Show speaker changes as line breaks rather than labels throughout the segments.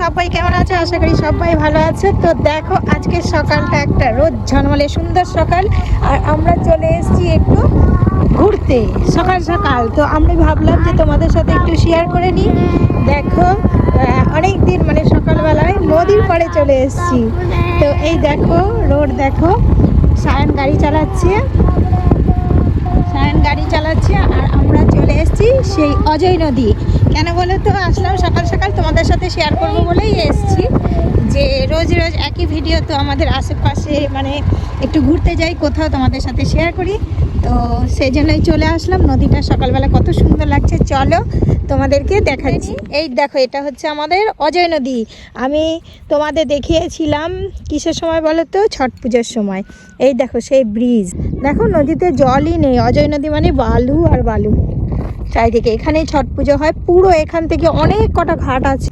সবাই কেমন আছে? আশা করি সবাই ভালো আছে। তো দেখো আজকে সকালটা একটা রোদ ঝলমলে সুন্দর সকাল, আর আমরা চলে এসেছি একটু ঘুরতে সকাল সকাল। তো আমি ভাবলাম যে তোমাদের সাথে একটু শেয়ার করে নিই। দেখো অনেক দিন মানে সকালবেলায় নদীর পাড়ে চলে এসেছি। তো এই দেখো রোড, দেখো সায়ন গাড়ি চালাচ্ছে, আর আমরা চলে এসেছি সেই অজয় নদী। কেন বলো তো আসলাম সকাল সকাল তোমাদের সাথে শেয়ার করবো বলেই এসেছি, যে রোজ রোজ একই ভিডিও তো আমাদের আশেপাশে মানে একটু ঘুরতে যাই কোথাও, তোমাদের সাথে শেয়ার করি। তো সেই জন্যই চলে আসলাম। নদীটা সকালবেলা কত সুন্দর লাগছে, চলো তোমাদেরকে দেখাচ্ছি। এই দেখো এটা হচ্ছে আমাদের অজয় নদী। আমি তোমাদের দেখিয়েছিলাম কিসের সময় বলো তো, ছট পুজোর সময়। এই দেখো সেই ব্রিজ, দেখো নদীতে জলই নেই। অজয় নদী মানে বালু আর বালু চারিদিকে। এখানেই ছট পুজো হয়। পুরো এখান থেকে অনেক কটা ঘাট আছে।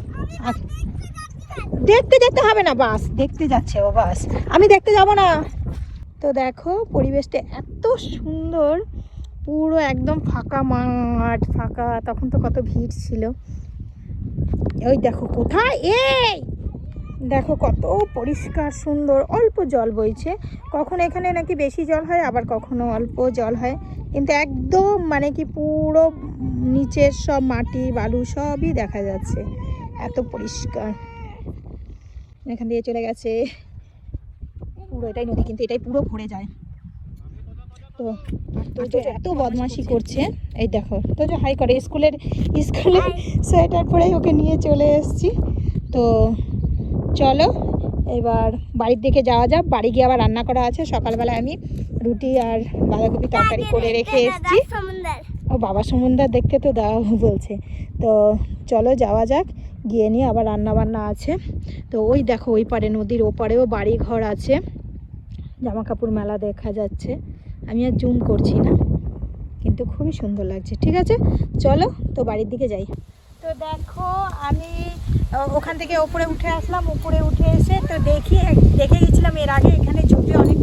দেখতে যেতে হবে না, বাস দেখতে যাচ্ছে ও, বাস আমি দেখতে যাব না। তো দেখো পরিবেশটা এত সুন্দর, পুরো একদম ফাঁকা মাঠ, ফাঁকা। তখন তো কত ভিড় ছিল। ওই দেখো কোথায়, এই দেখো কত পরিষ্কার সুন্দর, অল্প জল বইছে। কখনো এখানে নাকি বেশি জল হয়, আবার কখনো অল্প জল হয়, কিন্তু একদম মানে কি পুরো নিচের সব মাটি বালু সবই দেখা যাচ্ছে, এত পরিষ্কার। এখান দিয়ে চলে গেছে পুরো, এটাই নদী, কিন্তু এটাই পুরো ভরে যায়। তো এত বদমাশি করছে, এই দেখো তো যে হাই করে, স্কুলে সোয়েটার পরেই ওকে নিয়ে চলে এসেছি। তো চলো এবার বাড়ির দিকে যাওয়া যাক। বাড়ি গিয়ে আবার রান্না করা আছে। সকালবেলায় আমি রুটি আর বাঁধাকপি তরকারি করে রেখে এসেছি। ও বাবা সমুদ্র দেখতে তো দাও বলছে। তো চলো যাওয়া যাক, গিয়ে নিয়ে আবার রান্না বান্না আছে। তো ওই দেখো ওই পারে নদীর ওপারেও বাড়ি ঘর আছে, জামা কাপড় মেলা দেখা যাচ্ছে। আমি আর জুম করছি না, কিন্তু খুবই সুন্দর লাগছে। ঠিক আছে চলো তো বাড়ির দিকে যাই। তো দেখো আমি ওখান থেকে ওপরে উঠে আসলাম। উপরে উঠে এসে তো দেখে গেছিলাম এর আগে, এখানে ঝুপি অনেক